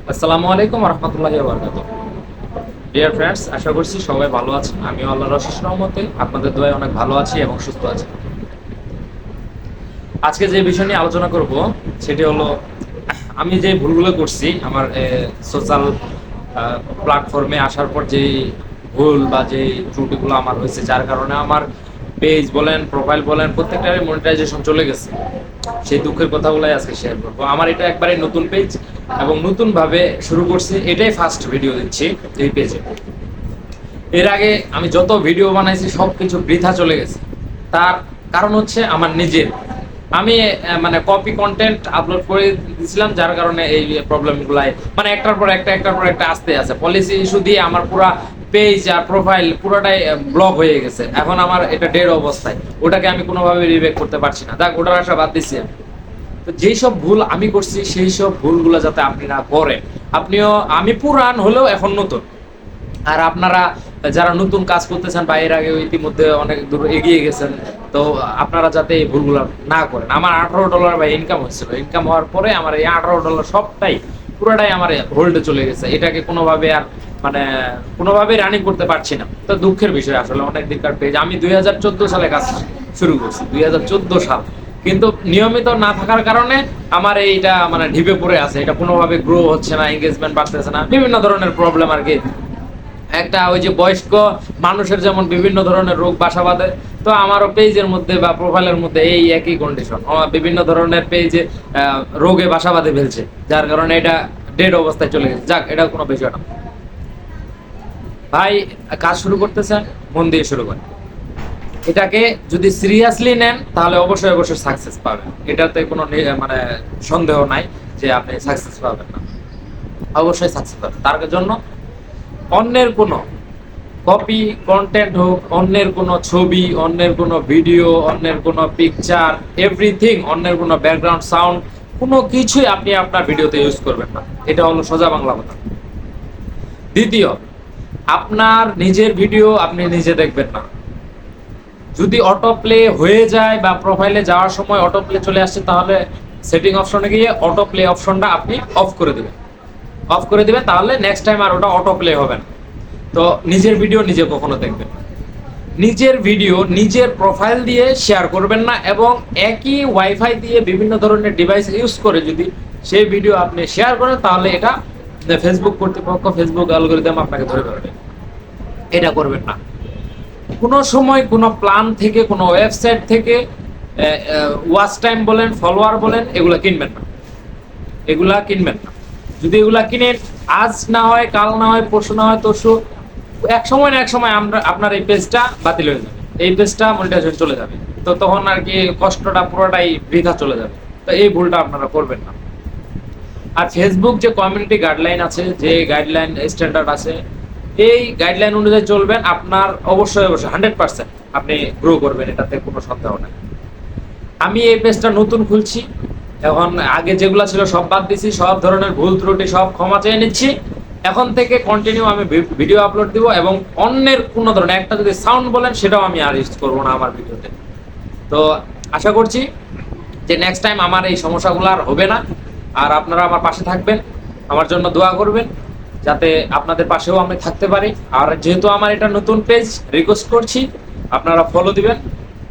আসসালামু আলাইকুম ওয়া রাহমাতুল্লাহি ওয়া বারাকাতুহু। ডিয়ার ফ্রেন্ডস, আশা করছি সবাই ভালো আছেন। আমিও আল্লাহর অশেষ রহমতে আপনাদের দোয়ায় অনেক ভালো আছি এবং সুস্থ আছি। আজকে যে বিষয় নিয়ে আলোচনা করব সেটি হলো আমি যে ভুলগুলো করছি আমার সোশ্যাল প্ল্যাটফর্মে আসার পর যে ভুল বা যে ত্রুটিগুলো আমার হয়েছে, যার কারণে আমার পেজ বলেন, প্রোফাইল বলেন, প্রত্যেকটারই মনিটাইজেশন চলে গেছে। সেই দুঃখের কথাগুলাই আজকে শেয়ার করবো। আমার এটা একবারে নতুন পেজ এবং নতুন ভাবে শুরু করছি, এটাই ফার্স্ট ভিডিও দিচ্ছি এই পেজে। এর আগে আমি যত ভিডিও বানাইছি সবকিছু বৃথা চলে গেছে। তার কারণ হচ্ছে আমার নিজের আমি মানে কপি কন্টেন্ট আপলোড করে দিয়েছিলাম, যার কারণে এই প্রবলেমগুলাই মানে একটার পর একটা আসতে আছে। পলিসি ইস্যু দিয়ে আমার পুরা পেজ আর প্রোফাইল পুরোটাই ব্লক হয়ে গেছে। এখন আমার এটা ডেড অবস্থায়, ওটাকে আমি কোনোভাবে রিবেক করতে পারছি না। যাক, ওটার আশা বাদ দিচ্ছি। তো যেই সব ভুল আমি করছি সেই সব ভুলগুলো যাতে আপনি না করেন। আপনিও, আমি পুরান হলেও এখন নতুন, আর আপনারা যারা নতুন কাজ করতেছেন বা এর আগে ইতিমধ্যে অনেক দূর এগিয়ে গেছেন, তো আপনারা যাতে এই ভুলগুলো না করেন। আমার $18 ভাই ইনকাম হচ্ছিল, ইনকাম হওয়ার পরে আমার এই $18 সবটাই পুরোটাই আমার হোল্ডে চলে গেছে। এটাকে কোনোভাবে আর মানে কোনোভাবে রানিং করতে পারছি না। তো দুঃখের বিষয়, আসলে অনেক দিনকার পেজ। আমি 2014 সালে কাজ শুরু করছি, 2014 সাল, কিন্তু নিয়মিত না থাকার কারণে আমার এইটা মানে ঢিপে পড়ে আছে। এটা কোনোভাবে গ্রো হচ্ছে না, এঙ্গেজমেন্ট বাড়তেছে না, বিভিন্ন ধরনের প্রবলেম আর কি। একটা ওই যে বয়স্ক মানুষের যেমন বিভিন্ন ধরনের রোগ বাসা বাঁধে, তো আমারও পেজের মধ্যে বা প্রোফাইলের মধ্যে এই একই কন্ডিশন। বিভিন্ন ধরনের পেজে রোগে বাসা বাঁধে ফেলছে, যার কারণে এটা ডেড অবস্থায় চলে গেছে। যাক, এটা কোনো বিষয় না ভাই। কাজ শুরু করতেছেন, মন দিয়ে শুরু করেন। এটাকে যদি সিরিয়াসলি নেন তাহলে অবশ্যই অবশ্যই সাকসেস পাবেন। এটাতে কোনো মানে সন্দেহ নাই যে আপনি সাকসেস পাবেন না, অবশ্যই সাকসেস পাবেন। তার জন্য অন্যের কোনো কপি কন্টেন্ট হোক, অন্যের কোনো ছবি, অন্যের কোনো ভিডিও, অন্যের কোনো পিকচার, এভরিথিং, অন্যের কোনো ব্যাকগ্রাউন্ড সাউন্ড, কোনো কিছুই আপনি আপনার ভিডিওতে ইউজ করবেন না। এটা হলো সোজা বাংলা কথা। দ্বিতীয়, আপনার নিজের ভিডিও আপনি নিজে দেখবেন না। যদি অটো প্লে হয়ে যায় বা প্রোফাইলে যাওয়ার সময় অটো প্লে চলে আসছে, তাহলে সেটিং অপশনে গিয়ে অটো প্লে অপশনটা আপনি অফ করে দেবেন। অফ করে দিবেন, তাহলে নেক্সট টাইম আর ওটা অটো প্লে হবে না। তো নিজের ভিডিও নিজে কখনো দেখবেন না। নিজের ভিডিও নিজের প্রোফাইল দিয়ে শেয়ার করবেন না, এবং একই ওয়াইফাই দিয়ে বিভিন্ন ধরনের ডিভাইস ইউজ করে যদি সেই ভিডিও আপনি শেয়ার করেন, তাহলে এটা ফেসবুক কর্তৃপক্ষ, ফেসবুক অ্যালগরিদম আপনাকে ধরে ফেলবে। এটা করবেন না। কোনো সময় কোনো প্ল্যান থেকে, কোনো ওয়েবসাইট থেকে ওয়াচ টাইম বলেন, ফলোয়ার বলেন, এগুলা কিনবেন না। এগুলা কিনবেন না। যদি এগুলা কিনেন, আজ না হয় কাল, না হয় পরশু, না হয় তরশু, এক সময় না এক সময় আমরা আপনার এই পেজটা বাতিল হয়ে যাবে, এই পেজটা মনিটাইজেশন চলে যাবে। তো তখন আর কি কষ্টটা পুরোটাই বৃথা চলে যাবে। তো এই ভুলটা আপনারা করবেন না। আর ফেসবুক যে কমিউনিটি গাইডলাইন আছে, যে গাইডলাইন স্ট্যান্ডার্ড আছে, এই গাইডলাইন অনুযায়ী চলবেন। আপনার অবশ্যই অবশ্যই 100% আপনি গ্রো করবেন, এটাতে কোনো সন্দেহ নাই। আমি এই পেজটা নতুন খুলছি, এখন আগে যেগুলো ছিল সব বাদ দিছি, সব ধরনের ভুল ত্রুটি সব ক্ষমা চেয়ে নিচ্ছি। এখন থেকে কন্টিনিউ আমি ভিডিও আপলোড দিব, এবং অন্যের কোনো ধরনের একটা যদি সাউন্ড বলেন সেটাও আমি আর ইউজ করবো না আমার ভিডিওতে। তো আশা করছি যে নেক্সট টাইম আমার এই সমস্যাগুলো আর হবে না। আর আপনারা আমার পাশে থাকবেন, আমার জন্য দোয়া করবেন, যাতে আপনাদের পাশেও আমি থাকতে পারি। আর যেহেতু আমার এটা নতুন পেজ, রিকোয়েস্ট করছি আপনারা ফলো দিবেন,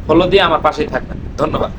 ফলো দিয়ে আমার পাশেই থাকবেন। ধন্যবাদ।